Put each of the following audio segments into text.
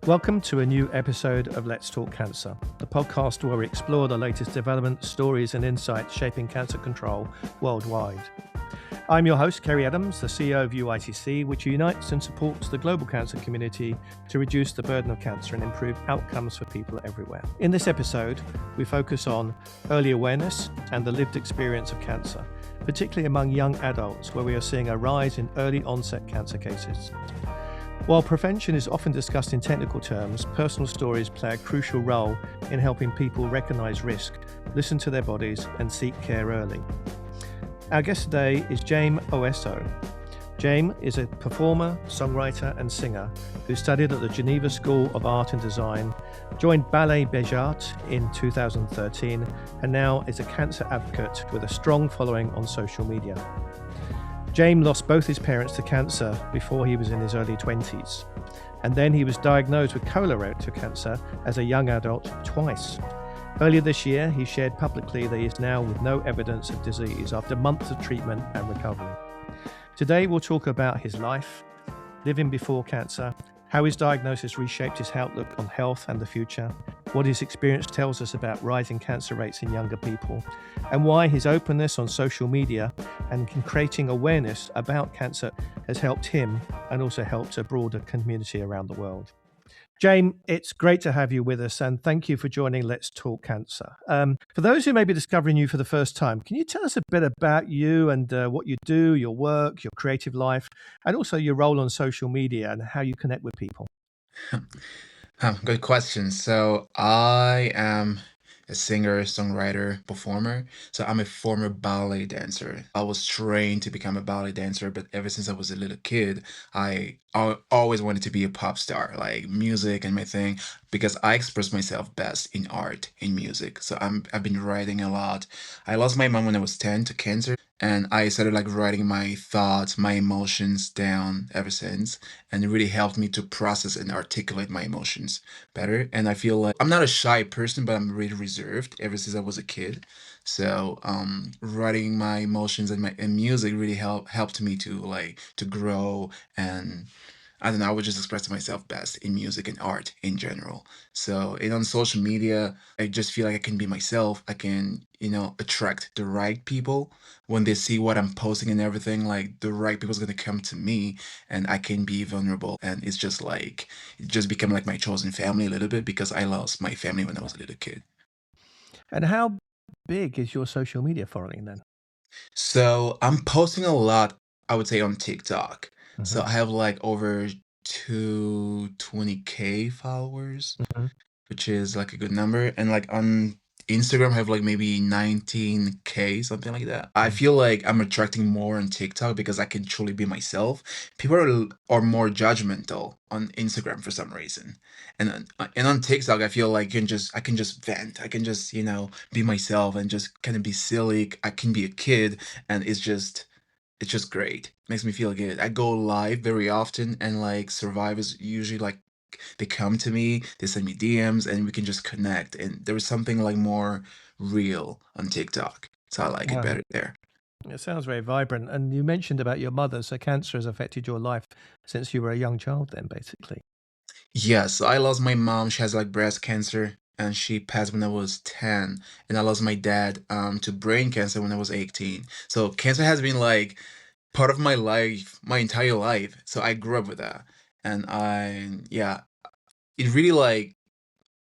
Welcome to a new episode of Let's Talk Cancer, the podcast where we explore the latest developments, stories, and insights shaping cancer control worldwide. I'm your host, Cary Adams, the CEO of UITC, which unites and supports the global cancer community to reduce the burden of cancer and improve outcomes for people everywhere. In this episode, we focus on early awareness and the lived experience of cancer, particularly among young adults, where we are seeing a rise in early onset cancer cases. While prevention is often discussed in technical terms, personal stories play a crucial role in helping people recognize risk, listen to their bodies, and seek care early. Our guest today is Jaym O'Esso. Jaym is a performer, songwriter, and singer who studied at the Geneva School of Art and Design, joined Ballet Béjart in 2013, and now is a cancer advocate with a strong following on social media. Jaym lost both his parents to cancer before he was in his early 20s, and then he was diagnosed with colorectal cancer as a young adult twice. Earlier this year, he shared publicly that he is now with no evidence of disease after months of treatment and recovery. Today, we'll talk about his life, living before cancer, how his diagnosis reshaped his outlook on health and the future, what his experience tells us about rising cancer rates in younger people, and why his openness on social media and creating awareness about cancer has helped him and also helped a broader community around the world. Jaym, it's great to have you with us, and thank you for joining Let's Talk Cancer. For those who may be discovering you for the first time, can you tell us a bit about you and what you do, your work, your creative life, and also your role on social media and how you connect with people? Good question. So I am a singer, songwriter, performer. So I'm a former ballet dancer. I was trained to become a ballet dancer, but ever since I was a little kid, I always wanted to be a pop star, like music and my thing, because I express myself best in art, in music. So I've been writing a lot. I lost my mom when I was 10 to cancer, and I started like writing my thoughts, my emotions down ever since, and it really helped me to process and articulate my emotions better. And I feel like I'm not a shy person, but I'm really reserved ever since I was a kid. So writing my emotions and my and music really helped me to grow, and I don't know, I would just express myself best in music and art in general. So, and on social media, I just feel like I can be myself. I can, attract the right people when they see what I'm posting and everything. Like the right people's gonna come to me, and I can be vulnerable. And it's just like it just become like my chosen family a little bit because I lost my family when I was a little kid. And how big is your social media following then? So I'm posting a lot, I would say, on TikTok. So Mhm, I have like over 220K followers, mhm. which is like a good number. And like on Instagram, I have like maybe 19K, something like that. I Mm. feel like I'm attracting more on TikTok because I can truly be myself. People are more judgmental on Instagram for some reason. And on TikTok, I feel like I can just vent. I can just, be myself and just kind of be silly. I can be a kid, and it's just great. Makes me feel good. I go live very often, and like survivors usually like they come to me, they send me DMs, and we can just connect. And there is something like more real on TikTok. So I like it Wow. better there. It sounds very vibrant. And you mentioned about your mother, so cancer has affected your life since you were a young child then, basically. Yes, I lost my mom. She has like breast cancer, and she passed when I was 10. And I lost my dad to brain cancer when I was 18. So cancer has been like part of my life, my entire life. So I grew up with that. And yeah, it really like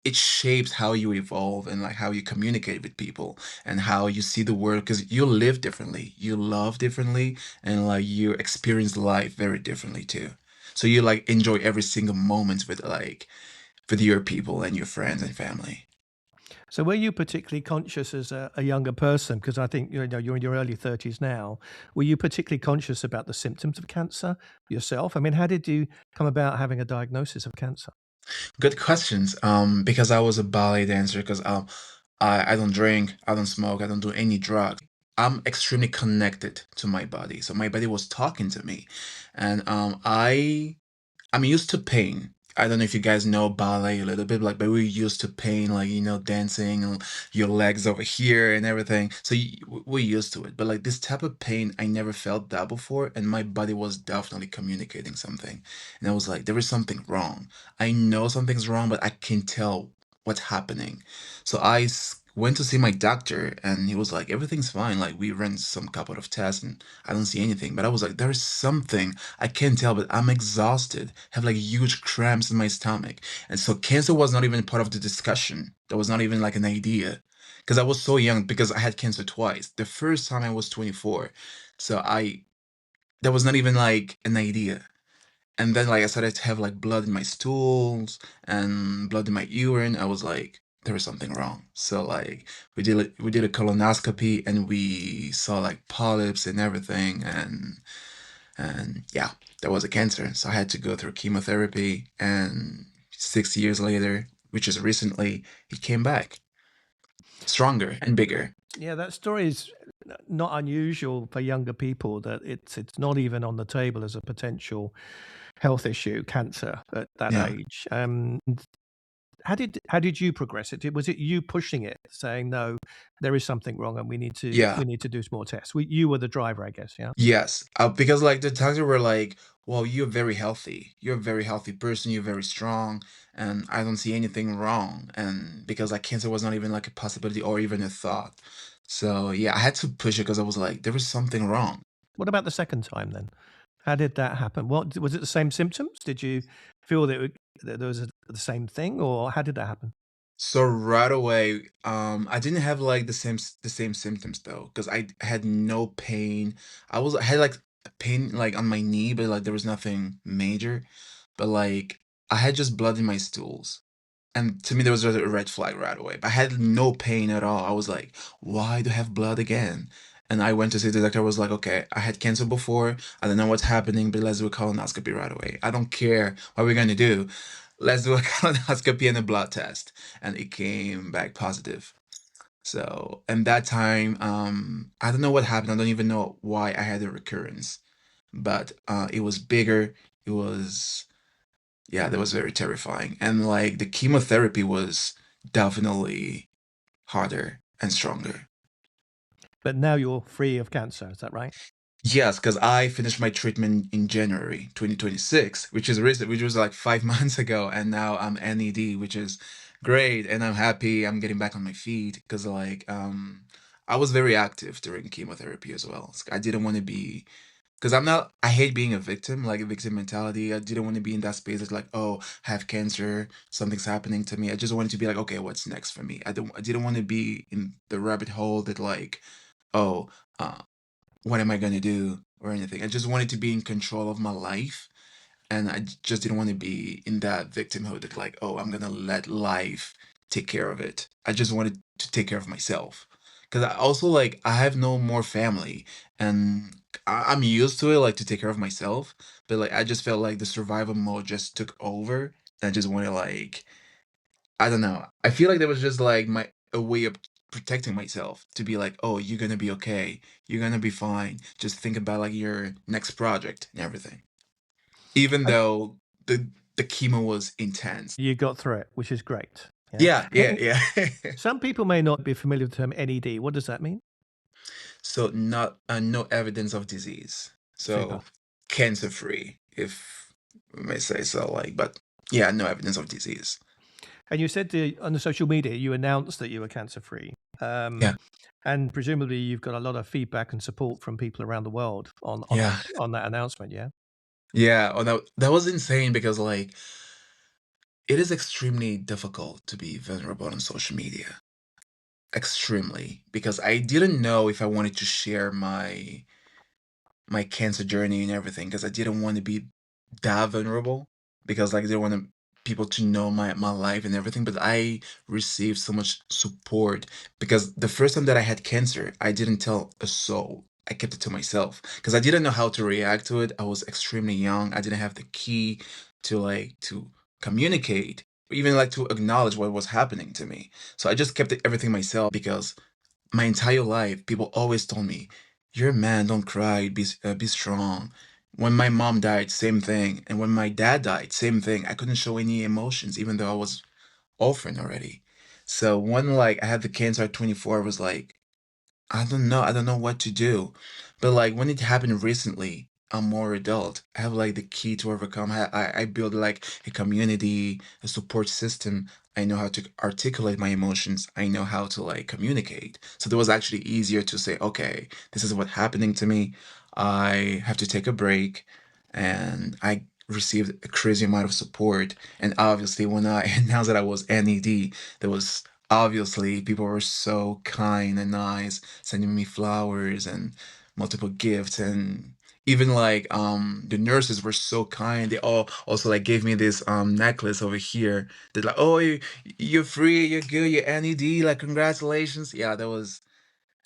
it shapes how you evolve and like how you communicate with people and how you see the world because you live differently, you love differently, and like you experience life very differently too. So you like enjoy every single moment with your people and your friends and family. So were you particularly conscious as a younger person? Because I think you're in your early 30s now. Were you particularly conscious about the symptoms of cancer yourself? I mean, how did you come about having a diagnosis of cancer? Good questions. Because I was a ballet dancer, because I don't drink, I don't smoke, I don't do any drugs. I'm extremely connected to my body. So my body was talking to me. And I'm used to pain. I don't know if you guys know ballet a little bit, like, but we used to paint, like, dancing and your legs over here and everything. So we're used to it. But like this type of pain, I never felt that before, and my body was definitely communicating something. And I was like, there is something wrong. I know something's wrong, but I can't tell what's happening. So went to see my doctor, and he was like, everything's fine. Like we ran some couple of tests, and I don't see anything. But I was like, there's something. I can't tell, but I'm exhausted, have like huge cramps in my stomach. And so cancer was not even part of the discussion. That was not even like an idea. Because I was so young, because I had cancer twice. The first time I was 24. So that was not even like an idea. And then like I started to have like blood in my stools and blood in my urine. I was like, there was something wrong. So like we did a colonoscopy, and we saw like polyps and everything, and yeah, there was a cancer. So I had to go through chemotherapy, and 6 years later, which is recently, it came back stronger and bigger. Yeah, that story is not unusual for younger people. That it's not even on the table as a potential health issue, cancer at that Yeah. age. How did you progress it? Was it you pushing it, saying no, there is something wrong, and we need to Yeah. we need to do some more tests? You were the driver, I guess. Yeah. Yes, because like the doctor were like, "Well, you're very healthy. You're a very healthy person. You're very strong, and I don't see anything wrong." And because like cancer was not even like a possibility or even a thought. So yeah, I had to push it because I was like, there was something wrong. What about the second time then? How did that happen? What was it? The same symptoms? Did you feel that there was the same thing, or how did that happen? So right away, I didn't have like the same symptoms though, because I had no pain. I had like pain like on my knee, but like there was nothing major. But like I had just blood in my stools. And to me, there was a red flag right away. But I had no pain at all. I was like, why do I have blood again? And I went to see the doctor. I was like, okay, I had cancer before. I don't know what's happening, but let's do a colonoscopy right away. I don't care what we're going to do. Let's do a colonoscopy and a blood test. And it came back positive. So, and that time, I don't know what happened. I don't even know why I had a recurrence. But it was bigger. It was Yeah, that was very terrifying. And like the chemotherapy was definitely harder and stronger. But now you're free of cancer. Is that right? Yes, because I finished my treatment in January 2026, which is recent, which was like 5 months ago, and now I'm NED, which is great, and I'm happy. I'm getting back on my feet because like I was very active during chemotherapy as well. I didn't want to be because I hate being a victim, like a victim mentality. I didn't want to be in that space. It's like, oh, I have cancer, something's happening to me. I just wanted to be like, okay, what's next for me? I didn't want to be in the rabbit hole that like, oh, uh, what am I gonna do or anything. I just wanted to be in control of my life, and just didn't want to be in that victimhood that like, oh, I'm gonna let life take care of it. I just wanted to take care of myself because I also like I have no more family, and I'm used to it, like to take care of myself. But like I just felt like the survival mode just took over, and I just wanted like I don't know. I feel like that was just like my a way of protecting myself to be like, oh, you're gonna be okay, you're gonna be fine. Just think about like your next project and everything. Even And though the chemo was intense. you got through it, which is great. Yeah. Yeah, yeah, yeah. Some people may not be familiar with the term NED. What does that mean? So not no evidence of disease. Super. So cancer free, if we may say so. Like, but yeah, no evidence of disease. And you said on the social media you announced that you were cancer free. Yeah, And presumably you've got a lot of feedback and support from people around the world yeah, on that announcement. Yeah. yeah. Oh, that was insane because like it is extremely difficult to be vulnerable on social media. Extremely, because I didn't know if I wanted to share my cancer journey and everything because I didn't want to be that vulnerable because like I didn't want people to know my life and everything. But I received so much support because the first time that I had cancer, I didn't tell a soul. I kept it to myself because I didn't know how to react to it. I was extremely young. I didn't have the key to communicate, or even like to acknowledge what was happening to me. So I just kept everything myself because my entire life, people always told me, "You're a man, don't cry, be strong." When my mom died, same thing. And when my dad died, same thing. I couldn't show any emotions, even though I was orphan already. So when like I had the cancer at 24, I was like, I don't know. I don't know what to do. But like when it happened recently, I'm more adult. I have like the key to overcome. I build like a community, a support system. I know how to articulate my emotions. I know how to like communicate. So it was actually easier to say, okay, this is what's happening to me. I have to take a break. And I received a crazy amount of support. And obviously, when I announced that I was NED, there was obviously people were so kind and nice, sending me flowers and multiple gifts, and even like the nurses were so kind. They all also like gave me this necklace over here. They're like, oh, you're free, you're good, you're NED, like congratulations. Yeah, that was,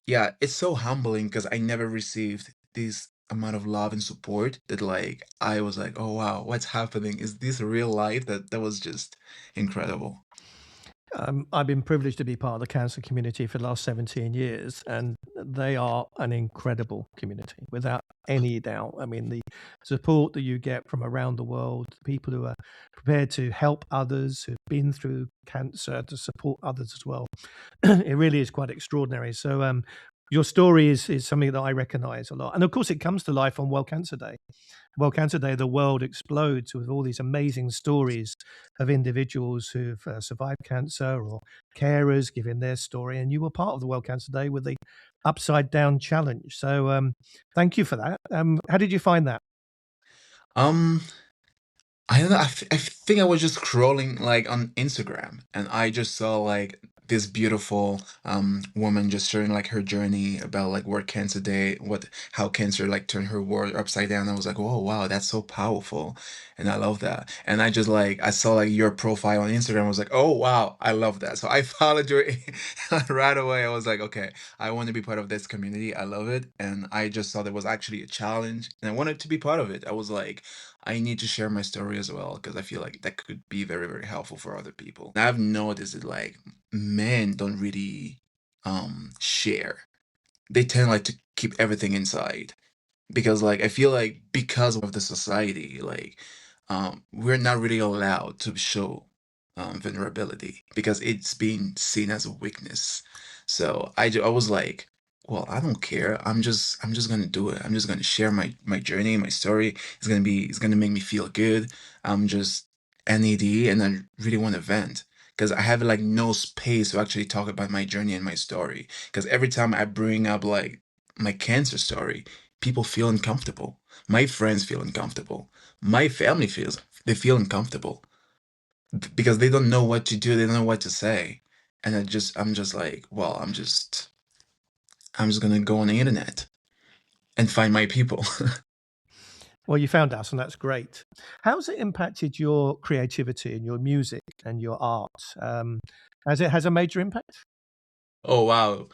yeah, it's so humbling because I never received this amount of love and support that like I was like, oh wow, what's happening? Is this real life? That was just incredible. I've been privileged to be part of the cancer community for the last 17 years, and they are an incredible community without any doubt. I mean, the support that you get from around the world, people who are prepared to help others who've been through cancer to support others as well, it really is quite extraordinary. So, your story is something that I recognize a lot. And of course, it comes to life on World Cancer Day. Well, Cancer Day, the world explodes with all these amazing stories of individuals who've survived cancer or carers giving their story. And you were part of the World Cancer Day with the Upside Down Challenge. So thank you for that. How did you find that? Um, I don't know. I think I was just scrolling like on Instagram and I just saw like this beautiful woman just sharing like her journey about like World Cancer Day, what how cancer like turned her world upside down. I was like, oh wow, that's so powerful. And I love that. And I just like I saw like your profile on Instagram. I was like, oh wow, I love that. So I followed your right away. I was like, okay, I want to be part of this community. I love it. And I just saw there was actually a challenge and I wanted to be part of it. I was like, I need to share my story as well because I feel like that could be very, very helpful for other people. And I've noticed that like men don't really share. They tend like to keep everything inside because like I feel like because of the society, like we're not really allowed to show vulnerability because it's being seen as a weakness. So I was like, well, I don't care. I'm just gonna do it. I'm just gonna share my journey, my story. It's gonna make me feel good. I'm just NED and I really want to vent because I have like no space to actually talk about my journey and my story. Because every time I bring up like my cancer story, people feel uncomfortable. My friends feel uncomfortable. My family feels they feel uncomfortable because they don't know what to do. They don't know what to say. And I'm just like, well, I'm just gonna go on the internet and find my people. Well, you found us, and that's great. How's it impacted your creativity and your music and your art? Has it has a major impact? Oh wow.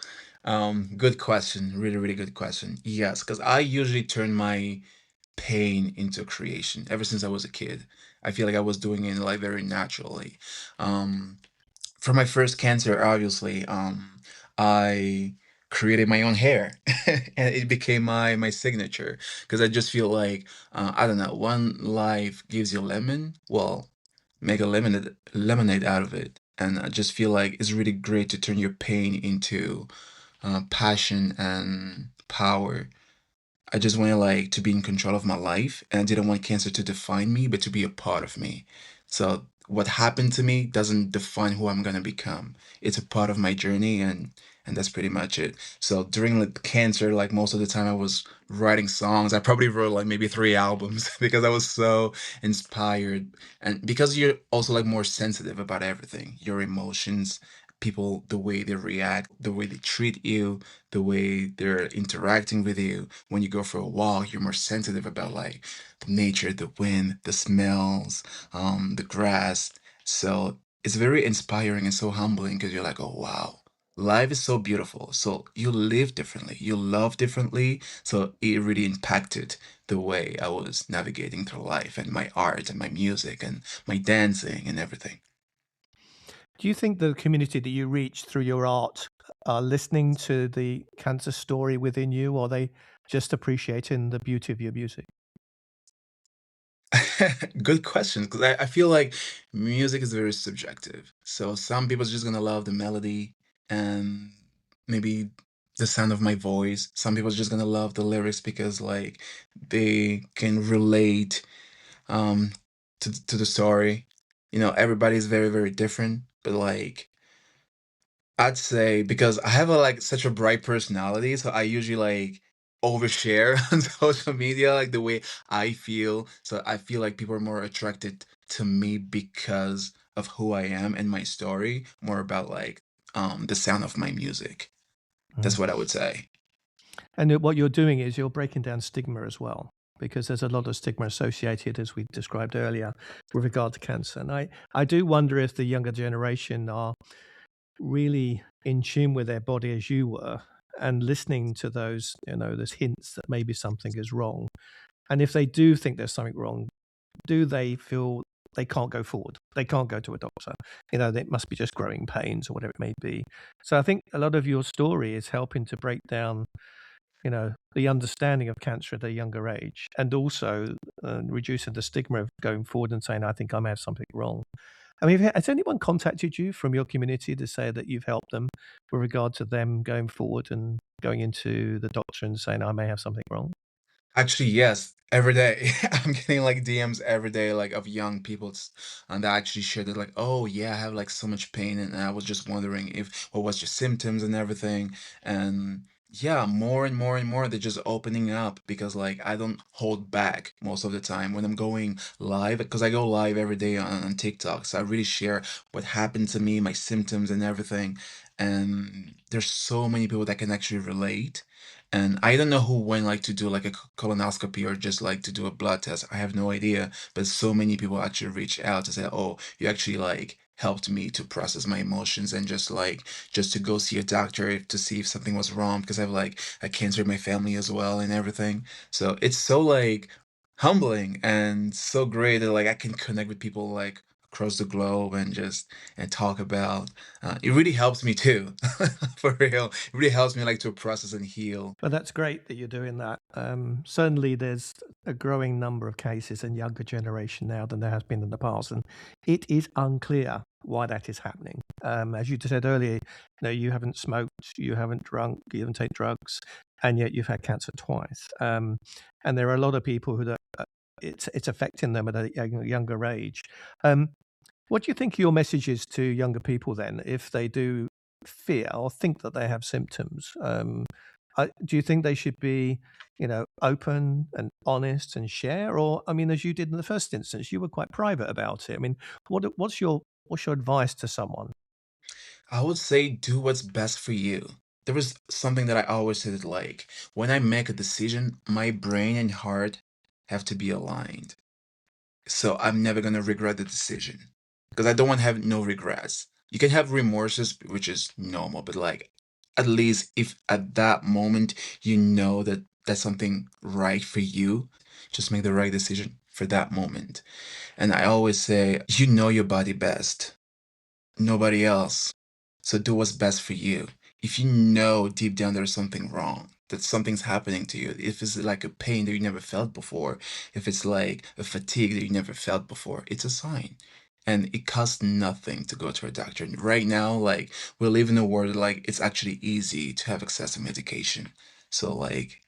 Good question. Really, really good question. Yes, because I usually turn my pain into creation ever since I was a kid. I feel like I was doing it like very naturally. Um, for my first cancer, obviously, I created my own hair, and it became my signature because I just feel like I don't know, one life gives you lemon, well, make a lemonade out of it, and I just feel like it's really great to turn your pain into passion and power. I just wanted like to be in control of my life and I didn't want cancer to define me, but to be a part of me. So what happened to me doesn't define who I'm gonna become. It's a part of my journey and that's pretty much it. So during like cancer, like most of the time I was writing songs. I probably wrote like maybe 3 albums because I was so inspired. And because you're also like more sensitive about everything, your emotions, people, the way they react, the way they treat you, the way they're interacting with you. When you go for a walk, you're more sensitive about like the nature, the wind, the smells, the grass. So it's very inspiring and so humbling because you're like, oh wow, life is so beautiful. So you live differently, you love differently. So it really impacted the way I was navigating through life and my art and my music and my dancing and everything. Do you think the community that you reach through your art are listening to the cancer story within you, or are they just appreciating the beauty of your music? Good question, because I feel like music is very subjective. So some people are just gonna love the melody and maybe the sound of my voice. Some people are just gonna love the lyrics because like they can relate um to the story. Everybody's very, very different, but like I'd say because I have like such a bright personality, so I usually like overshare on social media, like the way I feel. So I feel like people are more attracted to me because of who I am and my story, more about like the sound of my music. Mm. That's what I would say. And what you're doing is you're breaking down stigma as well, because there's a lot of stigma associated, as we described earlier, with regard to cancer. And I do wonder if the younger generation are really in tune with their body as you were and listening to those hints that maybe something is wrong. And if they do think there's something wrong, do they feel they can't go forward? They can't go to a doctor. It must be just growing pains or whatever it may be. So I think a lot of your story is helping to break down the understanding of cancer at a younger age, and also reducing the stigma of going forward and saying, I think I may have something wrong. I mean, has anyone contacted you from your community to say that you've helped them with regard to them going forward and going into the doctor and saying, I may have something wrong? Actually, yes, every day. I'm getting like DMs every day, like of young people, and that actually shared it, like, oh yeah, I have like so much pain, and I was just wondering if what was your symptoms and everything. And yeah, more and more and more, they're just opening up because like I don't hold back most of the time when I'm going live, because I go live every day on TikTok. So I really share what happened to me, my symptoms and everything. And there's so many people that can actually relate. And I don't know who went like to do like a colonoscopy or just like to do a blood test. I have no idea. But so many people actually reach out to say, "Oh, you actually like helped me to process my emotions and just to go see a doctor to see if something was wrong because I have like a cancer in my family as well and everything." So it's so like humbling and so great that like I can connect with people like across the globe and talk about. It really helps me too, for real. It really helps me like to process and heal. Well, that's great that you're doing that. Certainly, there's a growing number of cases in younger generation now than there has been in the past, and it is unclear why that is happening. As you said earlier, you haven't smoked, you haven't drunk, you haven't taken drugs, and yet you've had cancer twice. And there are a lot of people it's affecting them at a younger age. Um, what do you think your message is to younger people then, if they do fear or think that they have symptoms? Do you think they should be, open and honest and share? Or, I mean, as you did in the first instance, you were quite private about it. I mean, what's your advice to someone? I would say do what's best for you. There was something that I always said like, when I make a decision, my brain and heart have to be aligned. So I'm never gonna regret the decision because I don't want to have no regrets. You can have remorses, which is normal, but like at least if at that moment you know that that's something right for you, just make the right decision for that moment. And I always say, you know your body best, nobody else. So do what's best for you. If you know deep down there's something wrong, that something's happening to you, if it's like a pain that you never felt before, if it's like a fatigue that you never felt before, it's a sign. And it costs nothing to go to a doctor. And right now, like we live in a world like it's actually easy to have access to medication. So like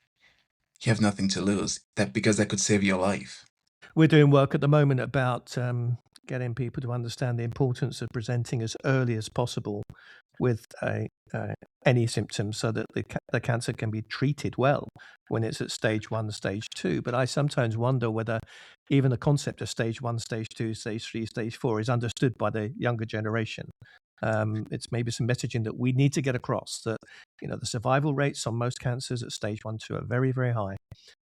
you have nothing to lose. That because that could save your life. We're doing work at the moment about getting people to understand the importance of presenting as early as possible with any symptoms so that the cancer can be treated well when it's at stage one, stage two. But I sometimes wonder whether even the concept of stage one, stage two, stage three, stage four is understood by the younger generation. It's maybe some messaging that we need to get across that, the survival rates on most cancers at stage one, two are very, very high.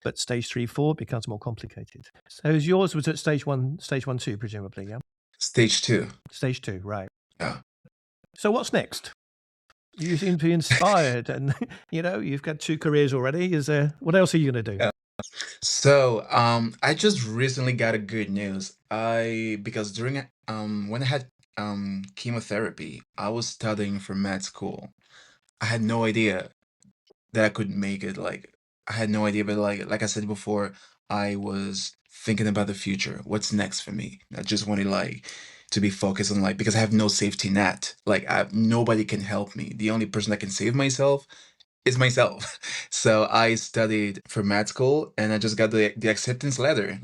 But stage three, four becomes more complicated. So yours was at stage one, two, presumably, yeah? Stage two. Stage two, right. Yeah. So what's next? You seem to be inspired and, you've got two careers already. What else are you going to do? So, I just recently got a good news. Because during when I had chemotherapy, I was studying for med school. I had no idea that I could make it. Like, I had no idea, but like I said before, I was thinking about the future. What's next for me? I just wanted to be focused on because I have no safety net. Nobody can help me. The only person that can save myself is myself. So I studied for med school and I just got the acceptance letter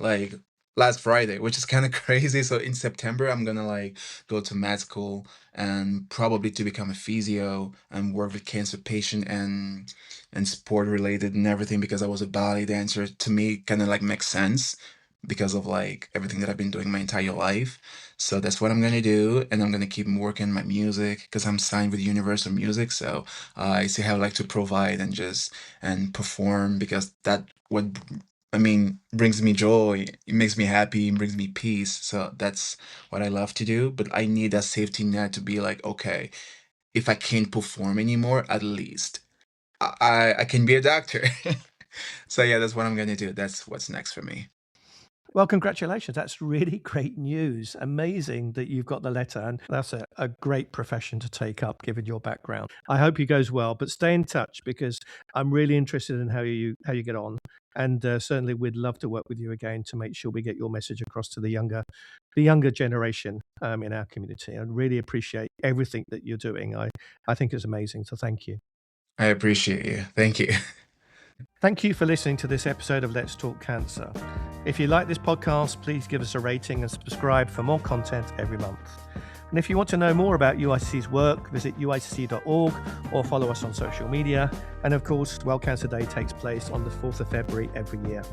last Friday, which is kind of crazy. So in September, I'm gonna go to med school and probably to become a physio and work with cancer patient and sport related and everything because I was a ballet dancer. To me, kind of makes sense because of everything that I've been doing my entire life. So that's what I'm gonna do, and I'm gonna keep working my music because I'm signed with Universal Music. So I see how I like to provide and perform because that what I mean brings me joy. It makes me happy. It brings me peace. So that's what I love to do. But I need that safety net to be okay, if I can't perform anymore, at least I can be a doctor. So yeah, that's what I'm gonna do. That's what's next for me. Well, congratulations. That's really great news. Amazing that you've got the letter. And that's a great profession to take up, given your background. I hope it goes well, but stay in touch because I'm really interested in how you get on. And certainly we'd love to work with you again to make sure we get your message across to the younger generation in our community. I really appreciate everything that you're doing. I think it's amazing. So thank you. I appreciate you. Thank you. Thank you for listening to this episode of Let's Talk Cancer. If you like this podcast, please give us a rating and subscribe for more content every month. And if you want to know more about UIC's work, visit uic.org or follow us on social media. And of course, World Cancer Day takes place on the 4th of February every year.